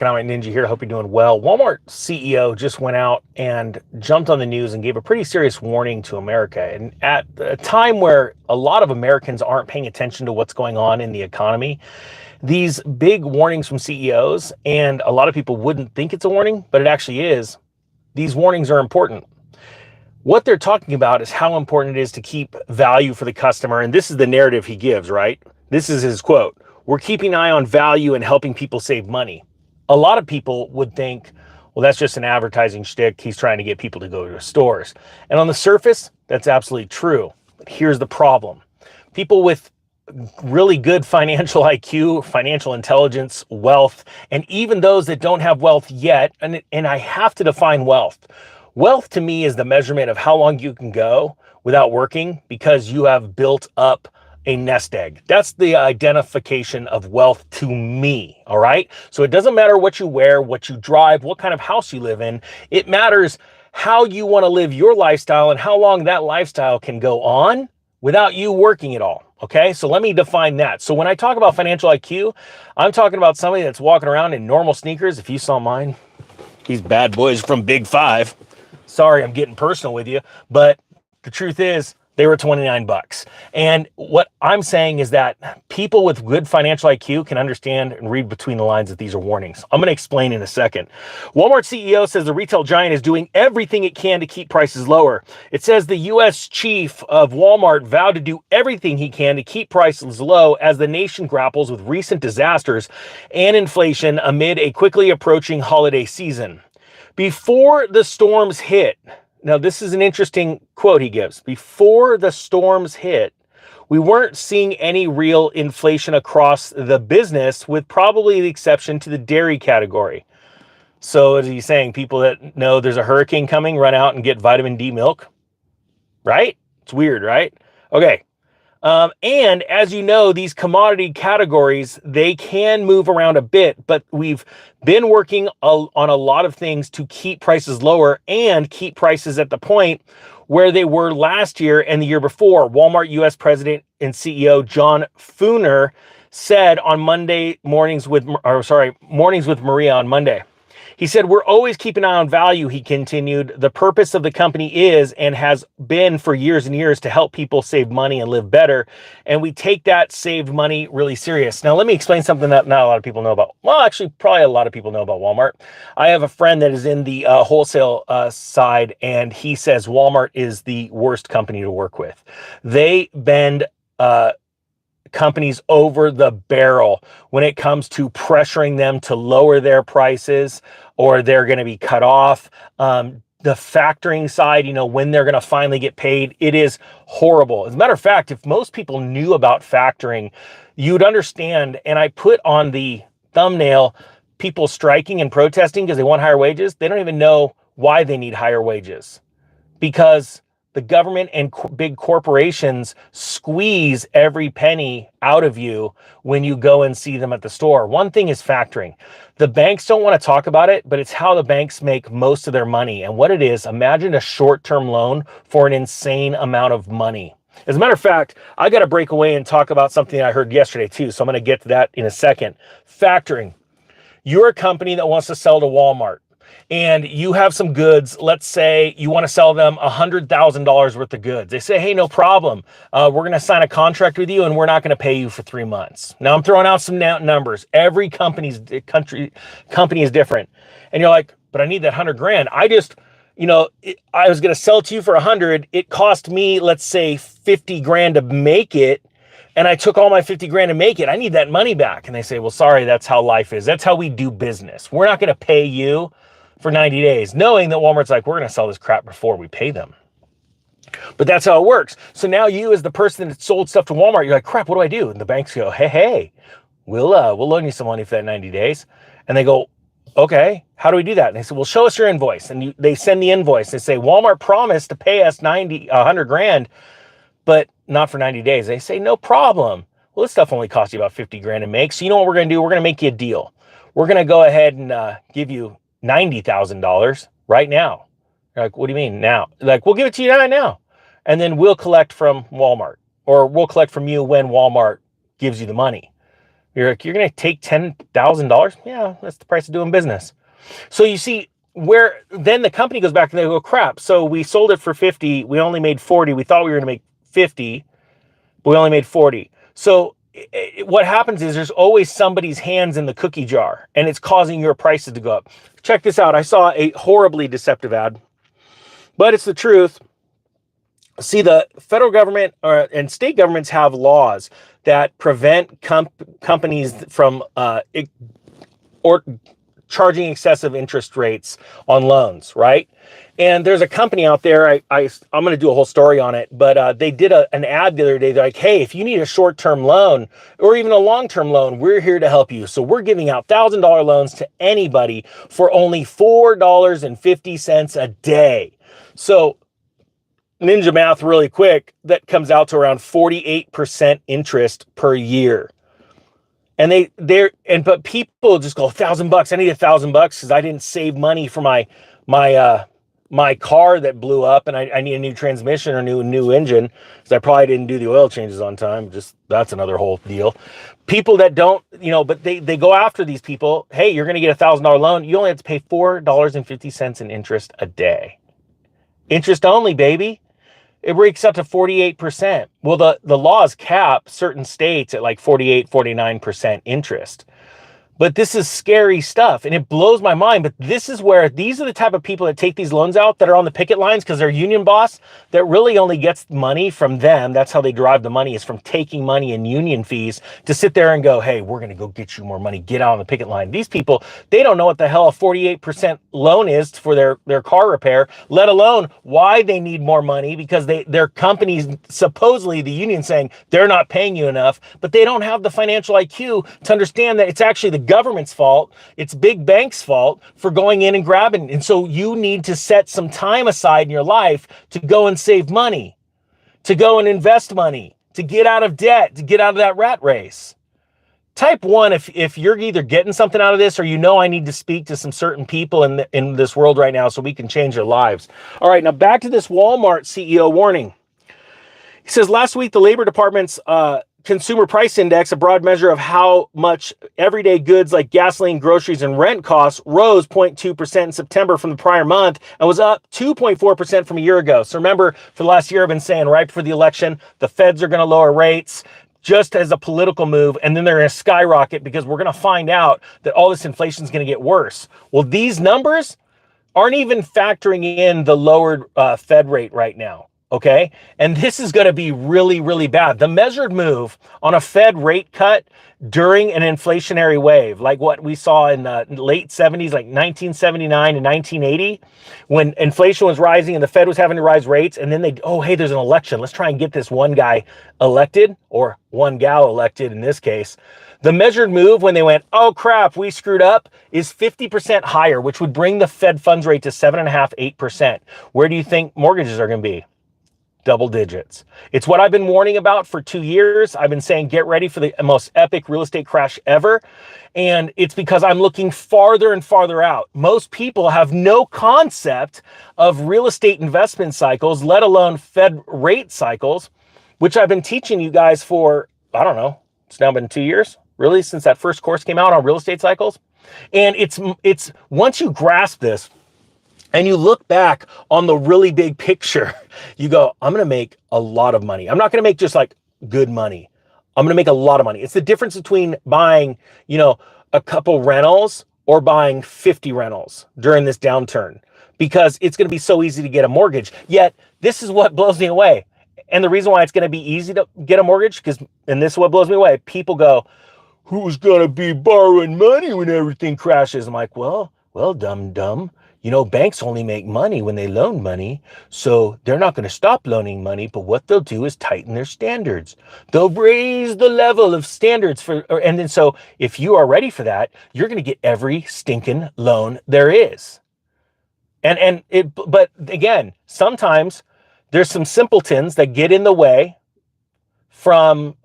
Economic Ninja here. Hope you're doing well. Walmart CEO just went out and jumped on the news and gave a pretty serious warning to America. And at a time where a lot of Americans aren't paying attention to what's going on in the economy, these big warnings from CEOs, and a lot of people wouldn't think it's a warning, but it actually is. These warnings are important. What they're talking about is how important it is to keep value for the customer. And this is the narrative he gives, right? This is his quote. We're keeping an eye on value and helping people save money. A lot of people would think, well, that's just an advertising shtick. He's trying to get people to go to stores. And on the surface, that's absolutely true. But here's the problem. People with really good financial IQ, financial intelligence, wealth, and even those that don't have wealth yet, and I have to define wealth. Wealth to me is the measurement of how long you can go without working because you have built up a nest egg. That's the identification of wealth to me, all right? So it doesn't matter what you wear, what you drive, what kind of house you live in. It matters how you want to live your lifestyle and how long that lifestyle can go on without you working at all, okay? So let me define that. So when I talk about financial IQ, I'm talking about somebody that's walking around in normal sneakers. If you saw mine, these bad boys from Big Five. Sorry, I'm getting personal with you, but the truth is, they were 29 bucks. And what I'm saying is that people with good financial IQ can understand and read between the lines that these are warnings. I'm going to explain in a second. Walmart CEO says the retail giant is doing everything it can to keep prices lower. It says the U.S. chief of Walmart vowed to do everything he can to keep prices low as the nation grapples with recent disasters and inflation amid a quickly approaching holiday season. Before the storms hit, now, this is an interesting quote he gives. Before the storms hit, we weren't seeing any real inflation across the business, with probably the exception to the dairy category. So is he saying people that know there's a hurricane coming run out and get vitamin D milk? Right? It's weird, right? Okay. And as you know, these commodity categories, they can move around a bit, but we've been working on a lot of things to keep prices lower and keep prices at the point where they were last year and the year before. Walmart US President and CEO John Furner said on Mornings with Maria on Monday. He said, we're always keeping an eye on value, he continued. The purpose of the company is and has been for years and years to help people save money and live better. And we take that saved money really serious. Now, let me explain something that not a lot of people know about. Well, actually, probably a lot of people know about Walmart. I have a friend that is in the wholesale side, and he says Walmart is the worst company to work with. They bend companies over the barrel when it comes to pressuring them to lower their prices or they're going to be cut off. The factoring side, when they're going to finally get paid, it is horrible. As a matter of fact, if most people knew about factoring, you'd understand. And I put on the thumbnail people striking and protesting because they want higher wages. They don't even know why they need higher wages, because the government and big corporations squeeze every penny out of you when you go and see them at the store. One thing is factoring. The banks don't want to talk about it, but it's how the banks make most of their money. And what it is, imagine a short-term loan for an insane amount of money. As a matter of fact, I got to break away and talk about something I heard yesterday too, so I'm going to get to that in a second. Factoring. You're a company that wants to sell to Walmart, and you have some goods. Let's say you want to sell them $100,000 worth of goods. They say, hey, no problem. We're going to sign a contract with you and we're not going to pay you for 3 months. Now I'm throwing out some numbers. Every company is different. And you're like, but I need that 100 grand. I was going to sell it to you for 100. It cost me, let's say 50 grand to make it. And I took all my 50 grand to make it. I need that money back. And they say, well, sorry, that's how life is. That's how we do business. We're not going to pay you for 90 days, knowing that Walmart's like, we're going to sell this crap before we pay them. But that's how it works. So now you, as the person that sold stuff to Walmart, you're like, crap, what do I do? And the banks go, hey, we'll loan you some money for that 90 days. And they go, okay, how do we do that? And they say, well, show us your invoice. And they send the invoice. They say, Walmart promised to pay us 100 grand, but not for 90 days. They say, no problem. Well, this stuff only costs you about 50 grand to make. So you know what we're going to do? We're going to make you a deal. We're going to go ahead and give you $90,000 right now. You're like, what do you mean now? Like, we'll give it to you right now. And then we'll collect from Walmart, or we'll collect from you when Walmart gives you the money. You're like, you're going to take $10,000? Yeah, that's the price of doing business. So you see where then the company goes back and they go, crap. So we sold it for 50. We only made 40. We thought we were going to make 50, but we only made 40. So what happens is there's always somebody's hands in the cookie jar, and it's causing your prices to go up. Check this out. I saw a horribly deceptive ad, but it's the truth. See, the federal government and state governments have laws that prevent companies from or charging excessive interest rates on loans, right? And there's a company out there, I'm going to do a whole story on it, but they did an ad the other day. They're like, hey, if you need a short-term loan or even a long-term loan, we're here to help you. So we're giving out $1,000 loans to anybody for only $4.50 a day. So ninja math really quick, that comes out to around 48% interest per year. And but people just go, $1,000. I need $1,000 because I didn't save money for my car that blew up, and I need a new transmission or new engine because I probably didn't do the oil changes on time. Just that's another whole deal. People that don't, but they go after these people. Hey, you're going to get $1,000 loan. You only have to pay $4.50 in interest a day. Interest only, baby. It breaks up to 48%. Well, the laws cap certain states at like 48, 49% interest. But this is scary stuff, and it blows my mind. But these are the type of people that take these loans out that are on the picket lines because their union boss that really only gets money from them. That's how they derive the money, is from taking money in union fees to sit there and go, hey, we're going to go get you more money. Get out on the picket line. These people, they don't know what the hell a 48% loan is for their car repair, let alone why they need more money, because their companies, supposedly the union, saying they're not paying you enough, but they don't have the financial IQ to understand that it's actually the government's fault, it's big banks' fault for going in and grabbing. And so you need to set some time aside in your life to go and save money, to go and invest money, to get out of debt, to get out of that rat race. Type 1 if you're either getting something out of this, or I need to speak to some certain people in this world right now so we can change their lives. All right, now back to this Walmart CEO warning. He says last week the Labor Department's Consumer Price Index, a broad measure of how much everyday goods like gasoline, groceries, and rent costs, rose 0.2% in September from the prior month and was up 2.4% from a year ago. So remember, for the last year, I've been saying right before the election, the feds are going to lower rates just as a political move, and then they're going to skyrocket because we're going to find out that all this inflation is going to get worse. Well, these numbers aren't even factoring in the lowered Fed rate right now. Okay. And this is going to be really, really bad. The measured move on a Fed rate cut during an inflationary wave, like what we saw in the late 70s, like 1979 and 1980, when inflation was rising and the Fed was having to rise rates. And then hey, there's an election. Let's try and get this one guy elected, or one gal elected in this case. The measured move when they went, oh crap, we screwed up, is 50% higher, which would bring the Fed funds rate to 7.5%, 8%. Where do you think mortgages are going to be? Double digits. It's what I've been warning about for 2 years. I've been saying, get ready for the most epic real estate crash ever. And it's because I'm looking farther and farther out. Most people have no concept of real estate investment cycles, let alone Fed rate cycles, which I've been teaching you guys for, I don't know, it's now been 2 years, really, since that first course came out on real estate cycles. And it's once you grasp this, and you look back on the really big picture, you go, I'm going to make a lot of money. I'm not going to make just like good money. I'm going to make a lot of money. It's the difference between buying, a couple rentals or buying 50 rentals during this downturn, because it's going to be so easy to get a mortgage. Yet this is what blows me away. And the reason why it's going to be easy to get a mortgage, and this is what blows me away. People go, who's going to be borrowing money when everything crashes? I'm like, well, dumb. Banks only make money when they loan money, so they're not going to stop loaning money, but what they'll do is tighten their standards. They'll raise the level of standards and then so if you are ready for that, you're going to get every stinking loan there is. But again, sometimes there's some simpletons that get in the way from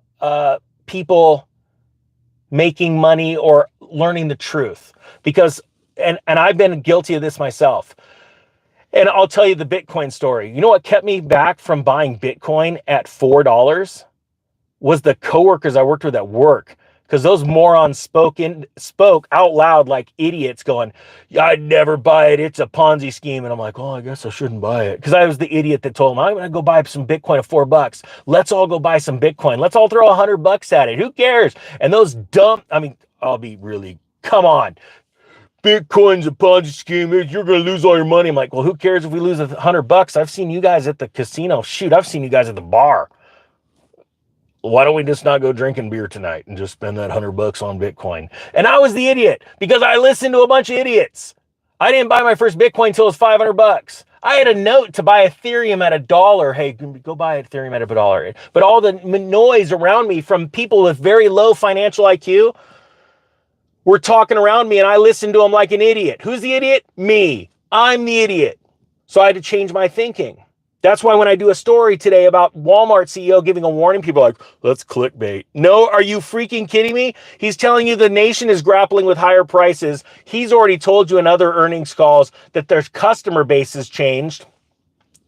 people making money or learning the truth, because and I've been guilty of this myself. And I'll tell you the Bitcoin story. You know what kept me back from buying Bitcoin at $4? Was the coworkers I worked with at work because those morons spoke out loud like idiots going, yeah, I'd never buy it. It's a Ponzi scheme. And I'm like, oh, I guess I shouldn't buy it. Because I was the idiot that told them, I'm going to go buy some Bitcoin at $4. Let's all go buy some Bitcoin. Let's all throw $100 at it. Who cares? And those dumb, I mean, I'll be really, come on. Bitcoin's a Ponzi scheme. You're going to lose all your money. I'm like, well, who cares if we lose $100? I've seen you guys at the casino. Shoot, I've seen you guys at the bar. Why don't we just not go drinking beer tonight and just spend that $100 on Bitcoin? And I was the idiot because I listened to a bunch of idiots. I didn't buy my first Bitcoin until it was $500. I had a note to buy Ethereum at $1. Hey, go buy Ethereum at $1. But all the noise around me from people with very low financial IQ were talking around me, and I listened to them like an idiot. Who's the idiot? Me. I'm the idiot. So I had to change my thinking. That's why when I do a story today about Walmart CEO giving a warning, people are like, that's clickbait. No, are you freaking kidding me? He's telling you the nation is grappling with higher prices. He's already told you in other earnings calls that their customer base has changed.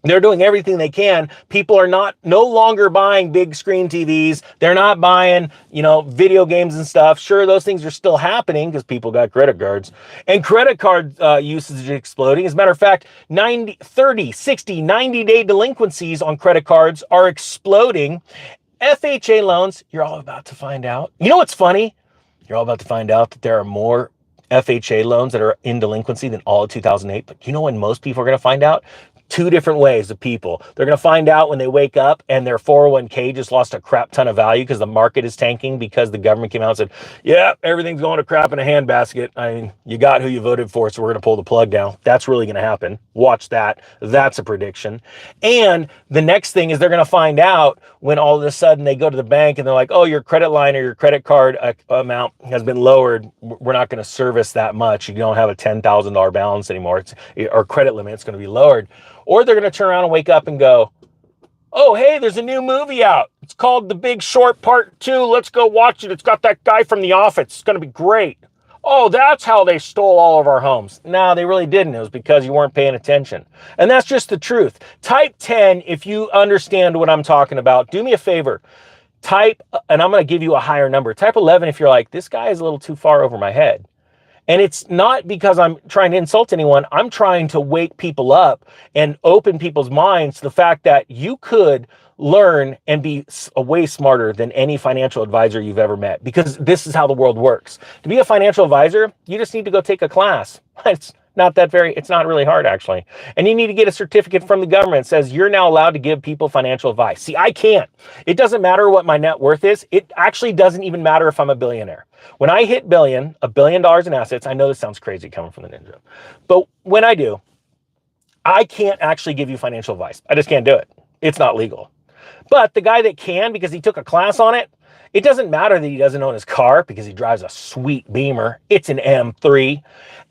They're doing everything they can. People are no longer buying big screen TVs. They're not buying, video games and stuff. Sure, those things are still happening because people got credit cards. And credit card usage is exploding. As a matter of fact, 30, 60, 90-day delinquencies on credit cards are exploding. FHA loans, you're all about to find out. You know what's funny? You're all about to find out that there are more FHA loans that are in delinquency than all of 2008. But you know when most people are going to find out? Two different ways of people. They're going to find out when they wake up and their 401k just lost a crap ton of value because the market is tanking because the government came out and said, yeah, everything's going to crap in a handbasket. I mean, you got who you voted for, so we're going to pull the plug now. That's really going to happen. Watch that. That's a prediction. And the next thing is they're going to find out when all of a sudden they go to the bank and they're like, oh, your credit line or your credit card amount has been lowered. We're not going to service that much. You don't have a $10,000 balance anymore. Or credit limit, it's going to be lowered. Or they're going to turn around and wake up and go, oh, hey, there's a new movie out. It's called The Big Short Part 2. Let's go watch it. It's got that guy from The Office. It's going to be great. Oh, that's how they stole all of our homes. No, they really didn't. It was because you weren't paying attention. And that's just the truth. Type 10 if you understand what I'm talking about. Do me a favor. Type, and I'm going to give you a higher number. Type 11 if you're like, this guy is a little too far over my head. And it's not because I'm trying to insult anyone. I'm trying to wake people up and open people's minds to the fact that you could learn and be way smarter than any financial advisor you've ever met, because this is how the world works. To be a financial advisor, you just need to go take a class. It's not really hard, actually. And you need to get a certificate from the government that says you're now allowed to give people financial advice. See, I can't. It doesn't matter what my net worth is. It actually doesn't even matter if I'm a billionaire. When I hit $1 billion in assets, I know this sounds crazy coming from the ninja, but when I do, I can't actually give you financial advice. I just can't do it. It's not legal. But the guy that can, because he took a class on it, it doesn't matter that he doesn't own his car because he drives a sweet Beamer. It's an M3.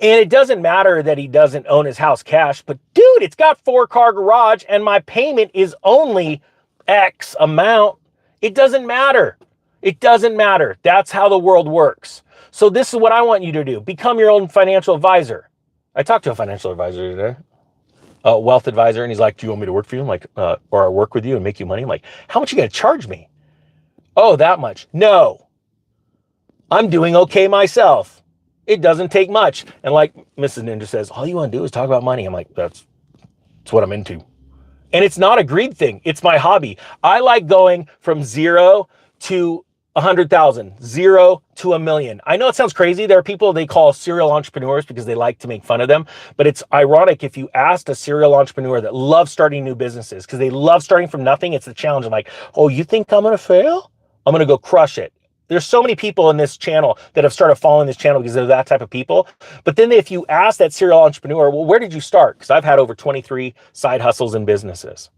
And it doesn't matter that he doesn't own his house cash, but dude, it's got 4-car garage and my payment is only X amount. It doesn't matter. It doesn't matter. That's how the world works. So this is what I want you to do. Become your own financial advisor. I talked to a financial advisor today, a wealth advisor, and he's like, do you want me to work for you? I'm like, or I work with you and make you money? I'm like, how much are you going to charge me? Oh, that much. No, I'm doing okay myself. It doesn't take much. And like Mrs. Ninja says, all you want to do is talk about money. I'm like, that's what I'm into. And it's not a greed thing. It's my hobby. I like going from 0 to 100,000, 0 to 1 million. I know it sounds crazy. There are people they call serial entrepreneurs because they like to make fun of them. But it's ironic if you asked a serial entrepreneur that loves starting new businesses because they love starting from nothing. It's the challenge. I'm like, oh, you think I'm going to fail? I'm going to go crush it. There's so many people in this channel that have started following this channel because they're that type of people. But then if you ask that serial entrepreneur, well, where did you start? Because I've had over 23 side hustles and businesses.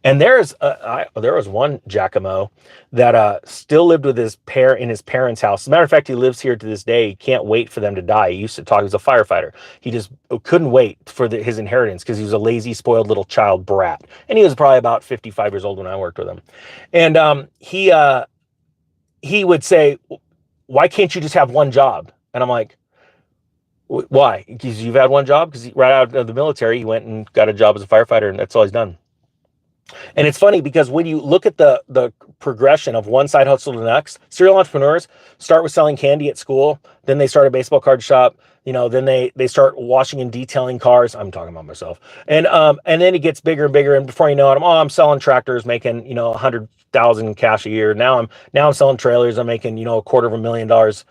And there was one Giacomo that still lived with his in his parents' house. As a matter of fact, he lives here to this day. He can't wait for them to die. He used to talk. He was a firefighter. He just couldn't wait for his inheritance because he was a lazy, spoiled little child brat. And he was probably about 55 years old when I worked with him. And he would say, why can't you just have one job? And I'm like, why? Because you've had one job? Because right out of the military, he went and got a job as a firefighter, and that's all he's done. And it's funny because when you look at the progression of one side hustle to the next, serial entrepreneurs start with selling candy at school, then they start a baseball card shop, then they start washing and detailing cars. I'm talking about myself. And then it gets bigger and bigger, and before you know it, I'm selling tractors, making 100,000 cash a year. Now I'm selling trailers, I'm making $250,000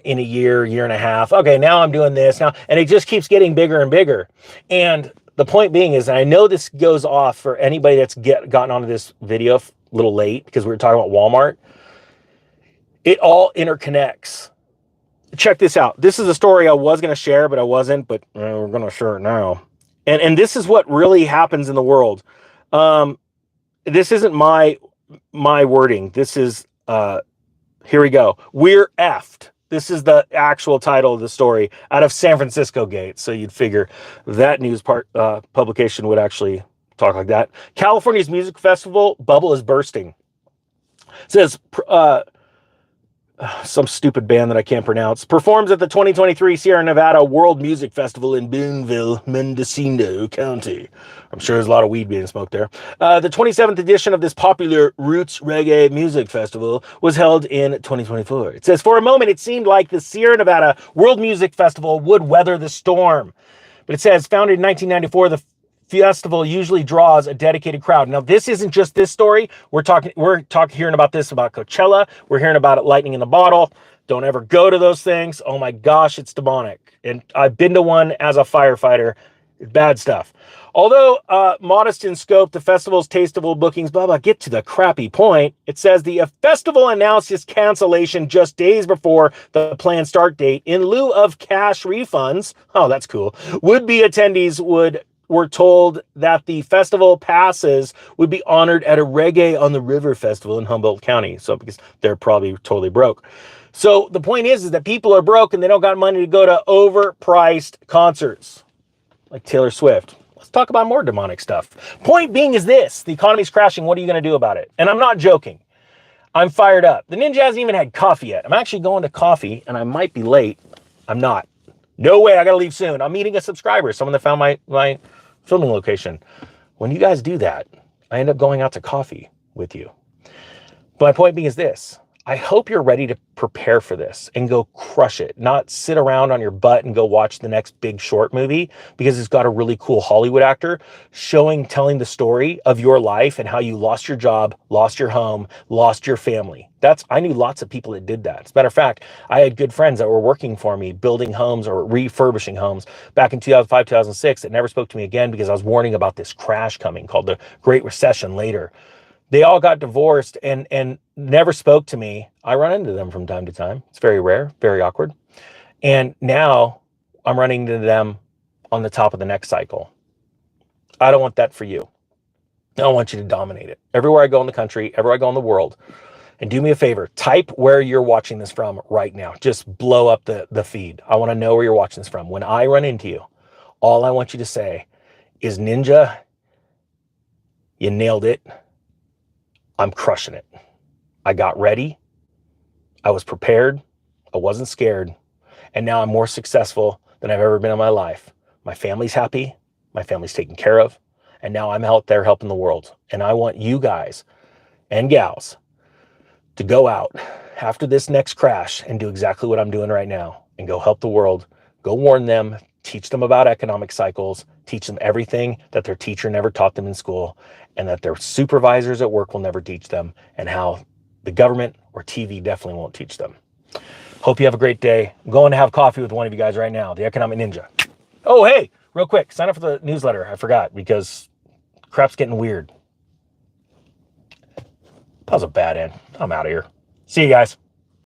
in a year and a half. Okay, now I'm doing this now, and it just keeps getting bigger and bigger. And the point being is, and I know this goes off for anybody that's gotten onto this video a little late because we were talking about Walmart. It all interconnects. Check this out. This is a story I was going to share, but I wasn't, but we're going to share it now. And this is what really happens in the world. This isn't my wording. This is, here we go. We're effed. This is the actual title of the story out of San Francisco Gate. So you'd figure that news publication would actually talk like that. California's music festival bubble is bursting. It says some stupid band that I can't pronounce performs at the 2023 Sierra Nevada World Music Festival in Boonville, Mendocino County. I'm sure there's a lot of weed being smoked there. The 27th edition of this popular roots reggae music festival was held in 2024. It says, for a moment, it seemed like the Sierra Nevada World Music Festival would weather the storm. But it says, founded in 1994, the festival usually draws a dedicated crowd. Now, this isn't just this story. We're hearing about this about Coachella. We're hearing about it lightning in the bottle. Don't ever go to those things. Oh my gosh, it's demonic. And I've been to one as a firefighter. Bad stuff. Although modest in scope, the festival's tastable bookings, blah, blah, get to the crappy point. It says the festival announced its cancellation just days before the planned start date in lieu of cash refunds. Oh, that's cool. Would-be attendees were told that the festival passes would be honored at a Reggae on the River festival in Humboldt County. So because they're probably totally broke. So the point is that people are broke and they don't got money to go to overpriced concerts like Taylor Swift. Let's talk about more demonic stuff. Point being is this: the economy's crashing. What are you going to do about it? And I'm not joking. I'm fired up. The Ninja hasn't even had coffee yet. I'm actually going to coffee and I might be late. I'm not. No way. I got to leave soon. I'm meeting a subscriber, someone that found my filming location. When you guys do that, I end up going out to coffee with you. But my point being is this: I hope you're ready to prepare for this and go crush it, not sit around on your butt and go watch the next Big Short movie because it's got a really cool Hollywood actor telling the story of your life and how you lost your job, lost your home, lost your family. I knew lots of people that did that. As a matter of fact, I had good friends that were working for me, building homes or refurbishing homes back in 2005, 2006 that never spoke to me again because I was warning about this crash coming called the Great Recession later. They all got divorced and never spoke to me. I run into them from time to time. It's very rare, very awkward. And now I'm running into them on the top of the next cycle. I don't want that for you. I don't want you to dominate it. Everywhere I go in the country, everywhere I go in the world, and do me a favor, type where you're watching this from right now. Just blow up the feed. I want to know where you're watching this from. When I run into you, all I want you to say is, Ninja, you nailed it. I'm crushing it. I got ready. I was prepared. I wasn't scared. And now I'm more successful than I've ever been in my life. My family's happy. My family's taken care of. And now I'm out there helping the world. And I want you guys and gals to go out after this next crash and do exactly what I'm doing right now and go help the world. Go warn them, teach them about economic cycles, teach them everything that their teacher never taught them in school and that their supervisors at work will never teach them, and how the government or TV definitely won't teach them. Hope you have a great day. I'm going to have coffee with one of you guys right now, the Economic Ninja. Oh, hey, real quick, sign up for the newsletter. I forgot because crap's getting weird. That was a bad end. I'm out of here. See you guys.